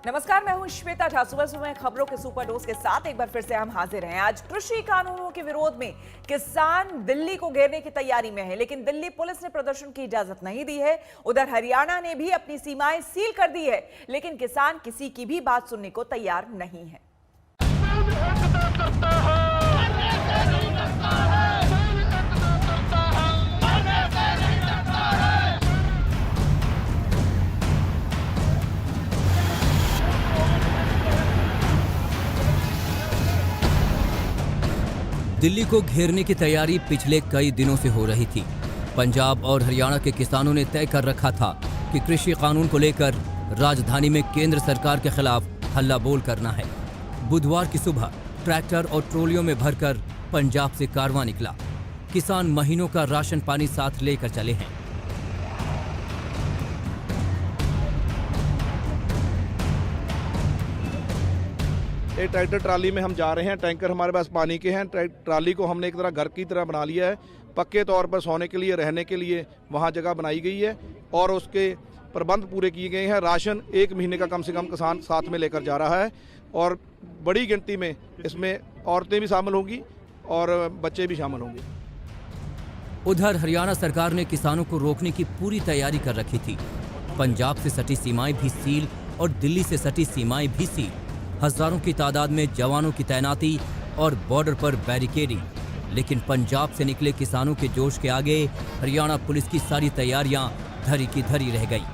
नमस्कार, मैं हूं श्वेता झा। सुबह सुबह खबरों के सुपर डोज के साथ एक बार फिर से हम हाजिर हैं। आज कृषि कानूनों के विरोध में किसान दिल्ली को घेरने की तैयारी में है, लेकिन दिल्ली पुलिस ने प्रदर्शन की इजाजत नहीं दी है। उधर हरियाणा ने भी अपनी सीमाएं सील कर दी है, लेकिन किसान किसी की भी बात सुनने को तैयार नहीं है। दिल्ली को घेरने की तैयारी पिछले कई दिनों से हो रही थी। पंजाब और हरियाणा के किसानों ने तय कर रखा था कि कृषि कानून को लेकर राजधानी में केंद्र सरकार के खिलाफ हल्ला बोल करना है। बुधवार की सुबह ट्रैक्टर और ट्रॉलियों में भरकर पंजाब से कारवां निकला। किसान महीनों का राशन पानी साथ लेकर चले हैं। एक ट्रैक्टर ट्राली में हम जा रहे हैं। टैंकर हमारे पास पानी के हैं। ट्राली को हमने एक तरह घर की तरह बना लिया है। पक्के तौर पर सोने के लिए, रहने के लिए वहाँ जगह बनाई गई है और उसके प्रबंध पूरे किए गए हैं। राशन 1 महीने का कम से कम किसान साथ में लेकर जा रहा है और बड़ी गिनती में इसमें औरतें भी शामिल होंगी और बच्चे भी शामिल होंगे। उधर हरियाणा सरकार ने किसानों को रोकने की पूरी तैयारी कर रखी थी। पंजाब से सटी सीमाएं भी सील और दिल्ली से सटी सीमाएं भी सील। हजारों की तादाद में जवानों की तैनाती और बॉर्डर पर बैरिकेडिंग। लेकिन पंजाब से निकले किसानों के जोश के आगे हरियाणा पुलिस की सारी तैयारियां धरी की धरी रह गई।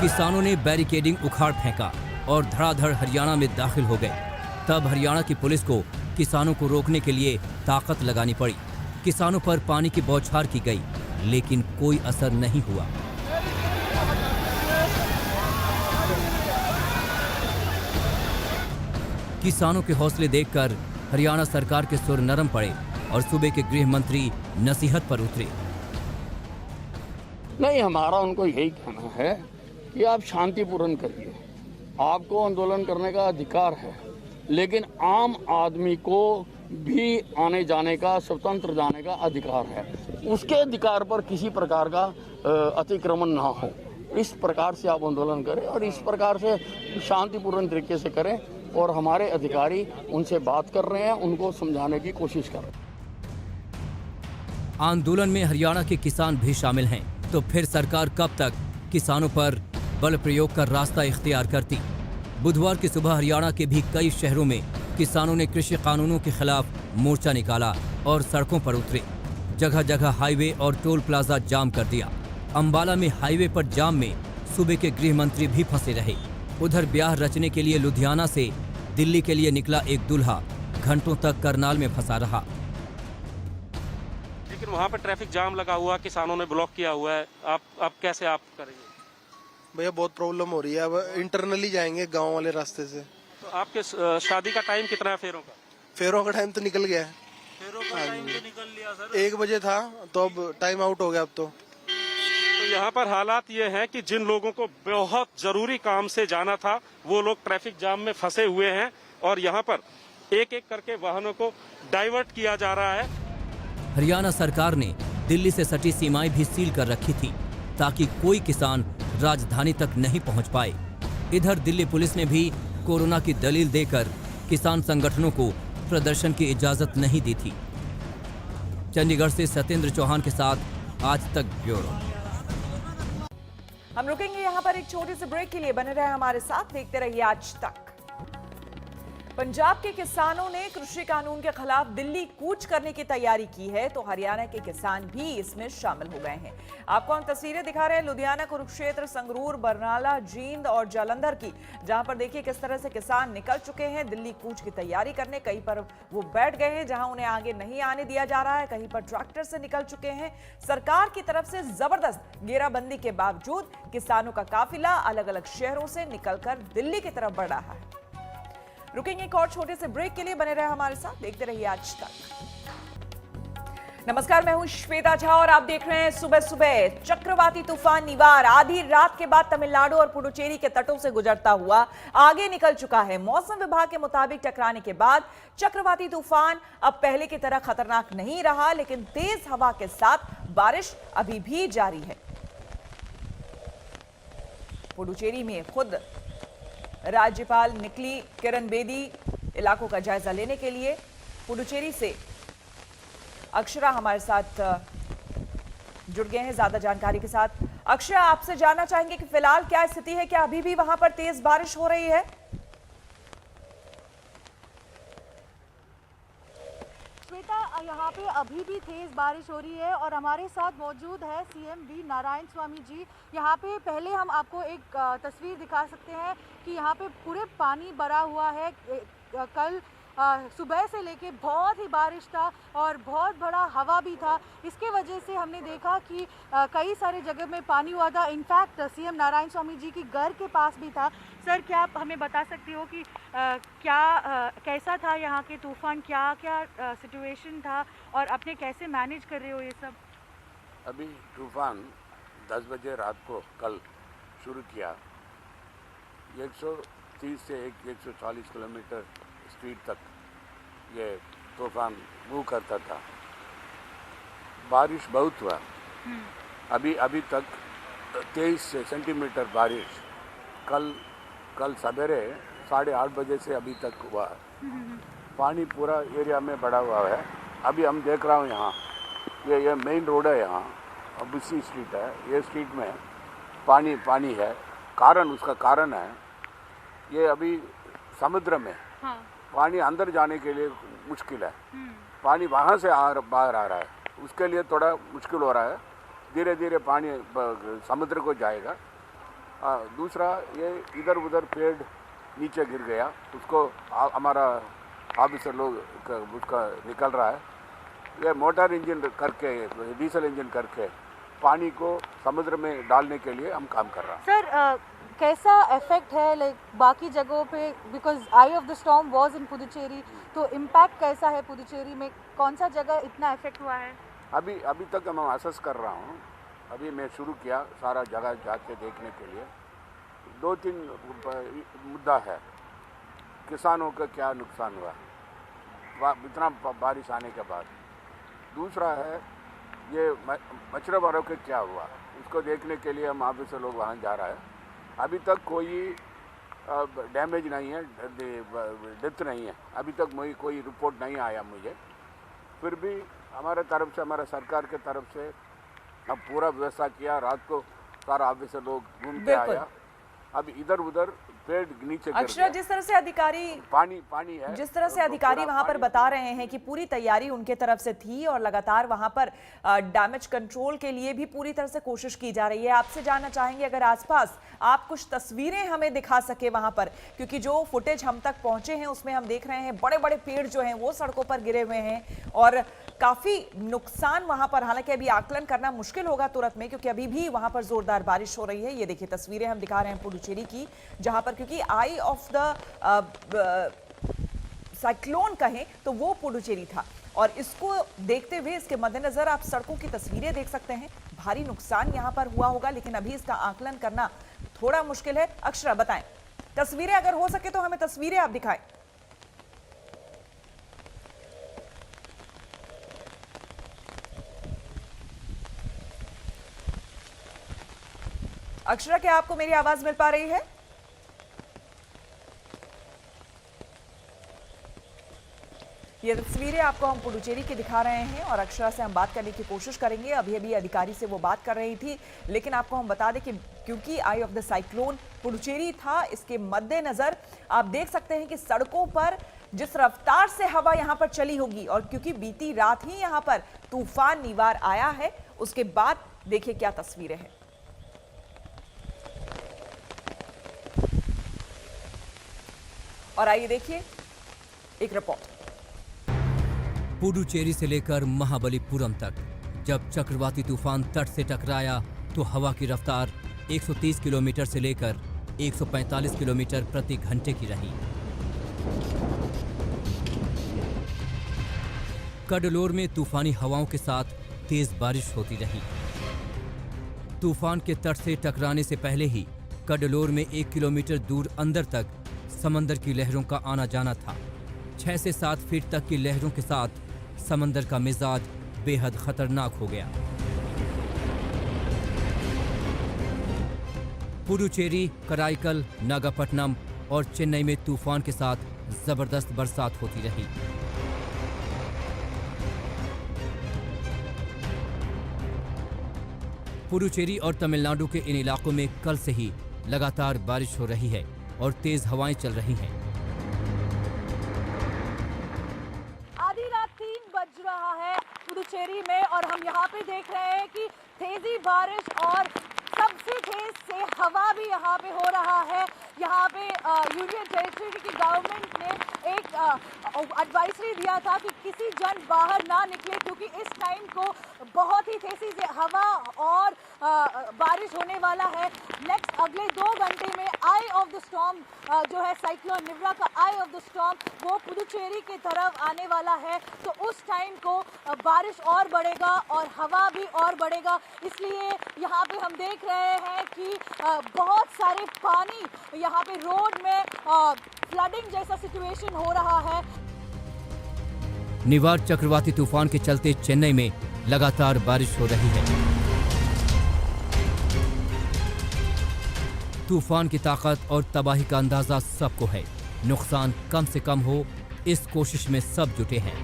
किसानों ने बैरिकेडिंग उखाड़ फेंका और धड़ाधड़ हरियाणा में दाखिल हो गए। तब हरियाणा की पुलिस को किसानों को रोकने के लिए ताकत लगानी पड़ी। किसानों पर पानी की बौछार की गई, लेकिन कोई असर नहीं हुआ। किसानों के हौसले देखकर हरियाणा सरकार के सुर नरम पड़े और सूबे के गृह मंत्री नसीहत पर उतरे। नहीं, हमारा उनको यही कहना है कि आप शांतिपूर्ण करिए। आपको आंदोलन करने का अधिकार है, लेकिन आम आदमी को भी आने जाने का, स्वतंत्र जाने का अधिकार है। उसके अधिकार पर किसी प्रकार का अतिक्रमण ना हो। इस प्रकार से आप आंदोलन करें और इस प्रकार से शांतिपूर्ण तरीके से करें। और हमारे अधिकारी उनसे बात कर रहे हैं, उनको समझाने की कोशिश कर रहे हैं। आंदोलन में हरियाणा के किसान भी शामिल हैं, तो फिर सरकार कब तक किसानों पर बल प्रयोग का रास्ता इख्तियार करती? बुधवार की सुबह हरियाणा के भी कई शहरों में किसानों ने कृषि कानूनों के खिलाफ मोर्चा निकाला और सड़कों पर उतरे। जगह जगह हाईवे और टोल प्लाजा जाम कर दिया। अंबाला में हाईवे पर जाम में सूबे के गृह मंत्री भी फंसे रहे। उधर ब्याह रचने के लिए लुधियाना से दिल्ली के लिए निकला एक दूल्हा घंटों तक करनाल में फंसा रहा। लेकिन वहाँ पर ट्रैफिक जाम लगा हुआ, किसानों ने ब्लॉक किया हुआ है। आप कैसे करेंगे? भैया बहुत प्रॉब्लम हो रही है। अब इंटरनली जाएंगे गांव वाले रास्ते से। तो आपके शादी का टाइम कितना है फेरों का? फेरों का टाइम तो निकल गया है। फेरों का टाइम तो निकल लिया सर। 1 बजे था तो अब टाइम आउट हो गया। अब तो यहाँ पर हालात ये हैं कि जिन लोगों को बहुत जरूरी काम से जाना था, वो लोग ट्रैफिक जाम में फंसे हुए हैं और यहाँ पर एक एक करके वाहनों को डाइवर्ट किया जा रहा है। हरियाणा सरकार ने दिल्ली से सटी सीमाएं भी सील कर रखी थी, ताकि कोई किसान राजधानी तक नहीं पहुंच पाए। इधर दिल्ली पुलिस ने भी कोरोना की दलील देकर किसान संगठनों को प्रदर्शन की इजाजत नहीं दी थी। चंडीगढ़ से सत्येंद्र चौहान के साथ आज तक ब्यूरो। हम रुकेंगे यहाँ पर एक छोटे से ब्रेक के लिए। बने रहे हमारे साथ, देखते रहिए आज तक। पंजाब के किसानों ने कृषि कानून के खिलाफ दिल्ली कूच करने की तैयारी की है, तो हरियाणा के किसान भी इसमें शामिल हो गए हैं। आपको हम तस्वीरें दिखा रहे हैं लुधियाना, कुरुक्षेत्र, संगरूर, बरनाला, जींद और जालंधर की, जहां पर देखिए किस तरह से किसान निकल चुके हैं दिल्ली कूच की तैयारी करने। कहीं पर वो बैठ गए हैं जहां उन्हें आगे नहीं आने दिया जा रहा है, कहीं पर ट्रैक्टर से निकल चुके हैं। सरकार की तरफ से जबरदस्त घेराबंदी के बावजूद किसानों का काफिला अलग अलग शहरों से निकलकर दिल्ली की तरफ बढ़ रहा है। रुकेंगे एक और छोटे से ब्रेक के लिए। बने रहे हमारे साथ, देखते रहिए आज तक। नमस्कार, मैं हूं श्वेता झा और आप देख रहे हैं सुबह सुबह। चक्रवाती तूफान निवार आधी रात के बाद तमिलनाडु और पुडुचेरी के तटों से गुजरता हुआ आगे निकल चुका है। मौसम विभाग के मुताबिक टकराने के बाद चक्रवाती तूफान अब पहले की तरह खतरनाक नहीं रहा, लेकिन तेज हवा के साथ बारिश अभी भी जारी है। पुडुचेरी में खुद राज्यपाल निकली किरण बेदी इलाकों का जायजा लेने के लिए। पुडुचेरी से अक्षरा हमारे साथ जुड़ गए हैं ज्यादा जानकारी के साथ। अक्षरा, आपसे जानना चाहेंगे कि फिलहाल क्या स्थिति है, क्या अभी भी वहां पर तेज बारिश हो रही है? श्वेता, यहाँ पे अभी भी तेज बारिश हो रही है और हमारे साथ मौजूद है सीएम वी नारायण स्वामी जी। यहाँ पे पहले हम आपको एक तस्वीर दिखा सकते हैं कि यहाँ पे पूरे पानी भरा हुआ है। कल सुबह से लेके बहुत ही बारिश था और बहुत बड़ा हवा भी था। इसके वजह से हमने देखा कि कई सारे जगह में पानी हुआ था। इनफैक्ट सीएम नारायण स्वामी जी की घर के पास भी था। सर, क्या आप हमें बता सकते हो कि कैसा था यहाँ के तूफान, क्या सिचुएशन था और आपने कैसे मैनेज कर रहे हो ये सब? अभी तूफान 10 बजे रात को कल शुरू किया। 130 से 140 किलोमीटर स्पीड तक ये तूफान मूव करता था। बारिश बहुत हुआ। अभी तक 23 सेंटीमीटर बारिश कल सवेरे 8:30 बजे से अभी तक हुआ। पानी पूरा एरिया में बढ़ा हुआ है। अभी हम देख रहा हूँ यहाँ ये मेन रोड है, यहाँ बुसी स्ट्रीट है। ये स्ट्रीट में पानी है। उसका कारण है ये अभी समुद्र में पानी अंदर जाने के लिए मुश्किल है। पानी वहाँ से बाहर आ रहा है, उसके लिए थोड़ा मुश्किल हो रहा है। धीरे धीरे पानी समुद्र को जाएगा। दूसरा, ये इधर उधर पेड़ नीचे गिर गया, उसको हमारा ऑफिसर लोग उसका निकल रहा है। ये मोटर इंजन करके, डीजल इंजन करके पानी को समुद्र में डालने के लिए हम काम कर रहे हैं। सर, कैसा इफेक्ट है लाइक बाकी जगहों पे, because I of the storm was in Puducherry, तो इम्पैक्ट कैसा है पुडुचेरी में? कौन सा जगह इतना इफेक्ट हुआ है? अभी तक मैं असेस कर रहा हूँ। अभी मैं शुरू किया सारा जगह जाके देखने के लिए। 2-3 मुद्दा है। किसानों का क्या नुकसान हुआ इतना बारिश आने के बाद। दूसरा है ये मछुआरों के क्या हुआ, उसको देखने के लिए हम ऑफिसर लोग वहाँ जा रहा है। अभी तक कोई डैमेज नहीं है, डेथ नहीं है। अभी तक कोई रिपोर्ट नहीं आया मुझे। फिर भी हमारे तरफ से, हमारा सरकार के तरफ से अब पूरा व्यवस्था किया। रात को सारा ऑफिसर लोग घूम के आया। अब इधर उधर पेड़ नीचे अक्षरा, जिस तरह से अधिकारी पानी है, जिस तरह से अधिकारी वहां पर बता रहे हैं कि पूरी तैयारी उनके तरफ से थी और लगातार वहां पर डैमेज कंट्रोल के लिए भी पूरी तरह से कोशिश की जा रही है। आपसे जानना चाहेंगे अगर आसपास आप कुछ तस्वीरें हमें दिखा सके वहां पर, क्योंकि जो फुटेज हम तक पहुंचे हैं उसमें हम देख रहे हैं बड़े बड़े पेड़ जो हैं वो सड़कों पर गिरे हुए हैं और काफी नुकसान वहां पर। हालांकि अभी आकलन करना मुश्किल होगा तुरंत में, क्योंकि अभी भी वहां पर जोरदार बारिश हो रही है। ये देखिए तस्वीरें हम दिखा रहे हैं पुडुचेरी की, जहां पर क्योंकि आई ऑफ द साइक्लोन कहें तो वो पुडुचेरी था और इसको देखते हुए, इसके मद्देनजर आप सड़कों की तस्वीरें देख सकते हैं। भारी नुकसान यहां पर हुआ होगा, लेकिन अभी इसका आकलन करना थोड़ा मुश्किल है। अक्षरा, बताएं, तस्वीरें अगर हो सके तो हमें तस्वीरें आप दिखाएं। अक्षरा, क्या आपको मेरी आवाज मिल पा रही है? ये तस्वीरें आपको हम पुडुचेरी की दिखा रहे हैं और अक्षरा से हम बात करने की कोशिश करेंगे। अभी अधिकारी से वो बात कर रही थी, लेकिन आपको हम बता दें कि क्योंकि आई ऑफ द साइक्लोन पुडुचेरी था, इसके मद्देनजर आप देख सकते हैं कि सड़कों पर जिस रफ्तार से हवा यहां पर चली होगी, और क्योंकि बीती रात ही यहां पर तूफान निवार आया है, उसके बाद देखिए क्या तस्वीरें हैं। और आइए देखिए एक रिपोर्ट। पुडुचेरी से लेकर महाबलीपुरम तक जब चक्रवाती तूफान तट से टकराया तो हवा की रफ्तार 130 किलोमीटर से लेकर 145 किलोमीटर प्रति घंटे की रही। कडलोर में तूफानी हवाओं के साथ तेज बारिश होती रही। तूफान के तट से टकराने से पहले ही कडलोर में 1 किलोमीटर दूर अंदर तक समंदर की लहरों का आना जाना था। 6 से 7 फीट तक की लहरों के साथ समंदर का मिजाज बेहद खतरनाक हो गया। पुडुचेरी, कराईकल, नागापट्टनम और चेन्नई में तूफान के साथ जबरदस्त बरसात होती रही। पुडुचेरी और तमिलनाडु के इन इलाकों में कल से ही लगातार बारिश हो रही है और तेज हवाएं चल रही हैं। आधी रात 3 बज रहा है पुडुचेरी में और हम यहाँ पे देख रहे हैं कि तेजी बारिश और सबसे तेज से हवा भी यहाँ पे हो रहा है। यहाँ पे यूनियन टेरिटरी की गवर्नमेंट ने एक एडवाइजरी दिया था कि किसी जन बाहर ना निकले क्योंकि इस टाइम को बहुत ही तेजी से हवा और बारिश होने वाला है। नेक्स्ट अगले 2 घंटे में आई ऑफ द स्टॉर्म जो है साइक्लोन निव्रा का आई ऑफ द स्टॉर्म वो पुडुचेरी की तरफ आने वाला है, तो उस टाइम को बारिश और बढ़ेगा और हवा भी और बढ़ेगा। इसलिए यहाँ पे हम देख रहे हैं कि बहुत सारे पानी यहाँ पे रोड में फ्लडिंग जैसा सिचुएशन हो रहा है। निवार चक्रवाती तूफान के चलते चेन्नई में लगातार बारिश हो रही है। तूफान की ताकत और तबाही का अंदाजा सबको है। नुकसान कम से कम हो, इस कोशिश में सब जुटे हैं।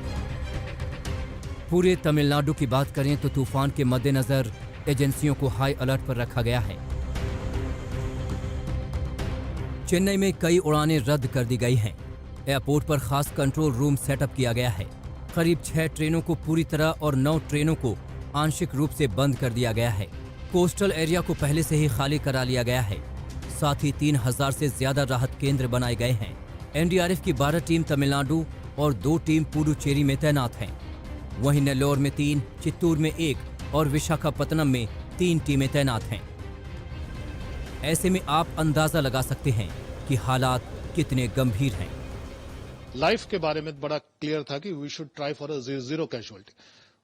पूरे तमिलनाडु की बात करें तो तूफान के मद्देनजर एजेंसियों को हाई अलर्ट पर रखा गया है। चेन्नई में कई उड़ानें रद्द कर दी गई हैं। एयरपोर्ट पर खास कंट्रोल रूम सेटअप किया गया है। करीब 6 ट्रेनों को पूरी तरह और 9 ट्रेनों को आंशिक रूप से बंद कर दिया गया है। कोस्टल एरिया को पहले से ही खाली करा लिया गया है। साथ ही 3000 से ज्यादा राहत केंद्र बनाए गए हैं। एनडीआरएफ की 12 टीम तमिलनाडु और 2 टीम पुडुचेरी में तैनात हैं। वहीं नेल्लोर में 3, चित्तूर में 1 और विशाखापत्तनम में 3 टीमें तैनात हैं। ऐसे में आप अंदाजा लगा सकते हैं कि हालात कितने गंभीर हैं। लाइफ के बारे में बड़ा क्लियर था कि we should try for a zero casualty.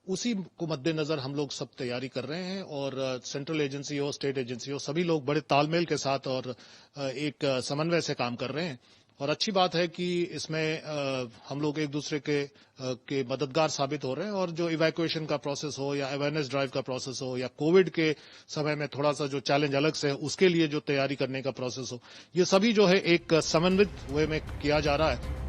उसी को मद्देनजर हम लोग सब तैयारी कर रहे हैं और सेंट्रल एजेंसी हो, स्टेट एजेंसी हो, सभी लोग बड़े तालमेल के साथ और एक समन्वय से काम कर रहे हैं। और अच्छी बात है कि इसमें हम लोग एक दूसरे के मददगार साबित हो रहे हैं और जो इवैक्यूएशन का प्रोसेस हो या अवेयरनेस ड्राइव का प्रोसेस हो या कोविड के समय में थोड़ा सा जो चैलेंज अलग से है उसके लिए जो तैयारी करने का प्रोसेस हो, ये सभी जो है एक समन्वित वे में किया जा रहा है।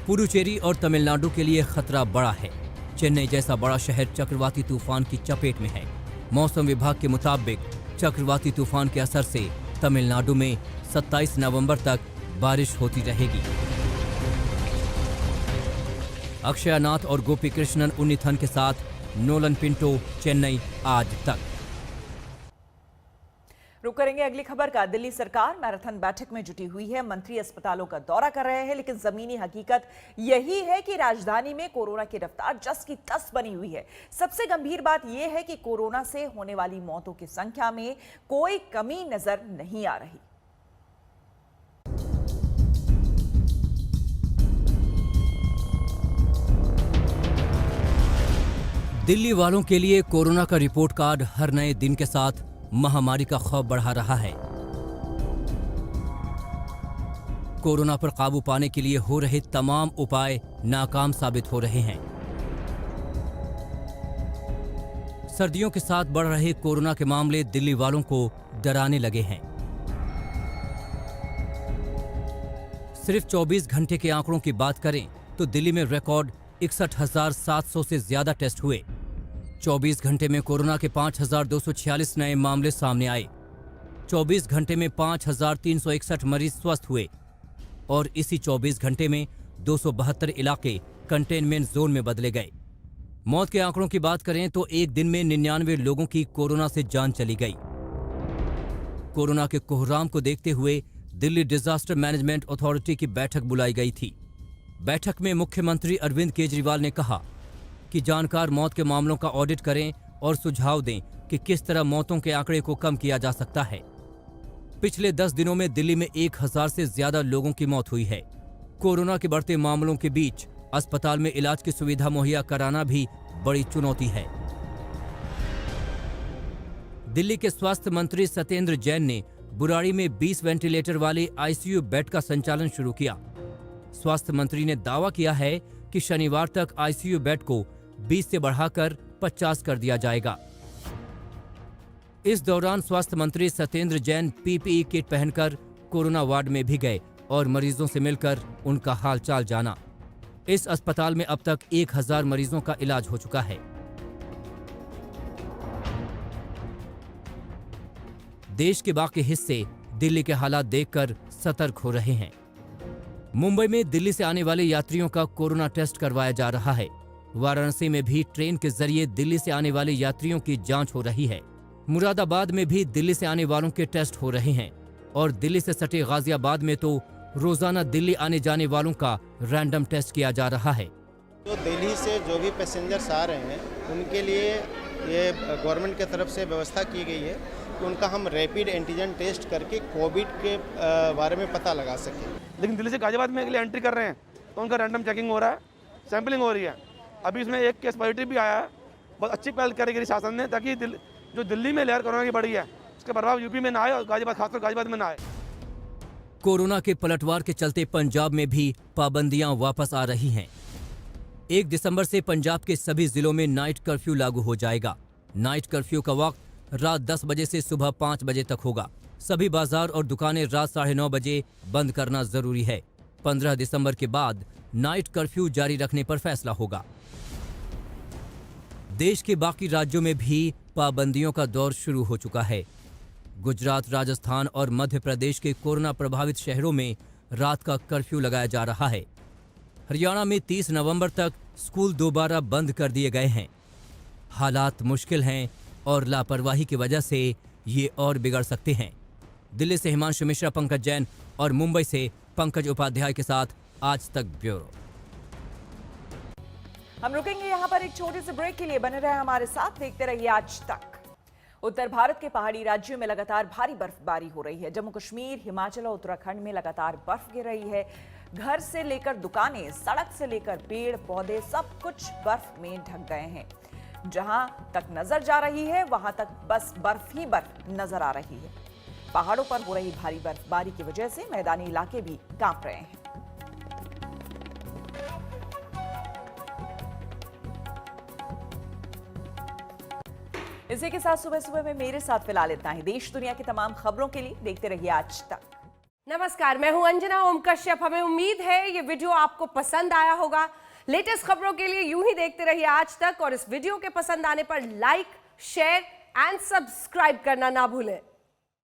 पुडुचेरी और तमिलनाडु के लिए खतरा बड़ा है। चेन्नई जैसा बड़ा शहर चक्रवाती तूफान की चपेट में है। मौसम विभाग के मुताबिक चक्रवाती तूफान के असर से तमिलनाडु में 27 नवंबर तक बारिश होती रहेगी। अक्षय नाथ और गोपी कृष्णन उन्नीथन के साथ नोलन पिंटो, चेन्नई आज तक। रुक करेंगे अगली खबर का। दिल्ली सरकार मैराथन बैठक में जुटी हुई है। मंत्री अस्पतालों का दौरा कर रहे हैं, लेकिन जमीनी हकीकत यही है कि राजधानी में कोरोना की रफ्तार जस की तस बनी हुई है। सबसे गंभीर बात यह है कि कोरोना से होने वाली मौतों की संख्या में कोई कमी नजर नहीं आ रही। दिल्ली वालों के लिए कोरोना का रिपोर्ट कार्ड हर नए दिन के साथ महामारी का खौफ बढ़ा रहा है। कोरोना पर काबू पाने के लिए हो रहे तमाम उपाय नाकाम साबित हो रहे हैं। सर्दियों के साथ बढ़ रहे कोरोना के मामले दिल्ली वालों को डराने लगे हैं। सिर्फ 24 घंटे के आंकड़ों की बात करें तो दिल्ली में रिकॉर्ड 61,700 से ज्यादा टेस्ट हुए। 24 घंटे में कोरोना के 5,246 नए मामले सामने आए। 24 घंटे में 5,361 मरीज स्वस्थ हुए और इसी 24 घंटे में 272 इलाके कंटेनमेंट जोन में बदले गए। मौत के आंकड़ों की बात करें तो एक दिन में 99 लोगों की कोरोना से जान चली गई। कोरोना के कोहराम को देखते हुए दिल्ली डिजास्टर मैनेजमेंट अथॉरिटी की बैठक बुलाई गई थी। बैठक में मुख्यमंत्री अरविंद केजरीवाल ने कहा कि जानकार मौत के मामलों का ऑडिट करें और सुझाव दें कि किस तरह मौतों के आंकड़े को कम किया जा सकता है। पिछले 10 दिनों में दिल्ली में 1000 से ज्यादा लोगों की मौत हुई है। कोरोना के बढ़ते मामलों के बीच अस्पताल में इलाज की सुविधा मुहैया कराना भी बड़ी चुनौती है। दिल्ली के स्वास्थ्य मंत्री सत्येंद्र जैन ने बुराड़ी में 20 वेंटिलेटर वाले आईसीयू बेड का संचालन शुरू किया। स्वास्थ्य मंत्री ने दावा किया है कि शनिवार तक आईसीयू बेड को 20 से बढ़ाकर 50 कर दिया जाएगा। इस दौरान स्वास्थ्य मंत्री सत्येंद्र जैन पीपीई किट पहनकर कोरोना वार्ड में भी गए और मरीजों से मिलकर उनका हालचाल जाना। इस अस्पताल में अब तक 1000 मरीजों का इलाज हो चुका है। देश के बाकी हिस्से दिल्ली के हालात देखकर सतर्क हो रहे हैं। मुंबई में दिल्ली से आने वाले यात्रियों का कोरोना टेस्ट करवाया जा रहा है। वाराणसी में भी ट्रेन के जरिए दिल्ली से आने वाले यात्रियों की जांच हो रही है। मुरादाबाद में भी दिल्ली से आने वालों के टेस्ट हो रहे हैं और दिल्ली से सटे गाजियाबाद में तो रोजाना दिल्ली आने जाने वालों का रैंडम टेस्ट किया जा रहा है। जो दिल्ली से जो भी पैसेंजर्स आ रहे हैं उनके लिए ये गवर्नमेंट की तरफ से व्यवस्था की गई है कि उनका हम रैपिड एंटीजन टेस्ट करके कोविड के बारे में पता लगा सकें। लेकिन दिल्ली से गाजियाबाद में के लिए एंट्री कर रहे हैं तो उनका रैंडम चेकिंग हो रहा है, सैंपलिंग हो रही है। अभी इसमें एक केस पॉजिटिव भी आया है। बहुत अच्छी पहल करेगी शासन ने ताकि जो दिल्ली में लहर कोरोना की बढ़ी है उसका प्रभाव यूपी में ना आए और गाजियाबाद खासकर गाजियाबाद में ना आए। कोरोना के पलटवार के चलते पंजाब में भी पाबंदियां वापस आ रही हैं। 1 दिसंबर से पंजाब के सभी जिलों में नाइट कर्फ्यू लागू हो जाएगा। नाइट कर्फ्यू का वक्त रात 10 बजे से सुबह 5 बजे तक होगा। सभी बाजार और दुकानें रात 9:30 बजे बंद करना जरूरी है। 15 दिसंबर के बाद नाइट कर्फ्यू जारी रखने पर फैसला होगा। देश के बाकी राज्यों में भी पाबंदियों का दौर शुरू हो चुका है। गुजरात, राजस्थान और मध्य प्रदेश के कोरोना प्रभावित शहरों में रात का कर्फ्यू लगाया जा रहा है। हरियाणा में 30 नवंबर तक स्कूल दोबारा बंद कर दिए गए हैं। हालात मुश्किल हैं और लापरवाही की वजह से ये और बिगड़ सकते हैं। दिल्ली से हिमांशु मिश्रा, पंकज जैन और मुंबई से पंकज उपाध्याय के साथ आज तक ब्यूरो। हम रुकेंगे यहाँ पर एक छोटे से ब्रेक के लिए। बने रहे हमारे साथ, देखते रहिए आज तक। उत्तर भारत के पहाड़ी राज्यों में लगातार भारी बर्फबारी हो रही है। जम्मू कश्मीर, हिमाचल और उत्तराखंड में लगातार बर्फ गिर रही है। घर से लेकर दुकानें, सड़क से लेकर पेड़ पौधे सब कुछ बर्फ में ढक गए हैं। जहां तक नजर जा रही है वहां तक बस बर्फ ही बर्फ नजर आ रही है। पहाड़ों पर हो रही भारी बर्फबारी की वजह से मैदानी इलाके भी कांप रहे हैं। इसी के साथ सुबह सुबह में मेरे साथ फिलहाल इतना ही। देश दुनिया की तमाम खबरों के लिए देखते रहिए आज तक। नमस्कार, मैं हूं अंजना ओम कश्यप। हमें उम्मीद है ये वीडियो आपको पसंद आया होगा। लेटेस्ट खबरों के लिए यूं ही देखते रहिए आज तक और इस वीडियो के पसंद आने पर लाइक, शेयर एंड सब्सक्राइब करना ना भूलें।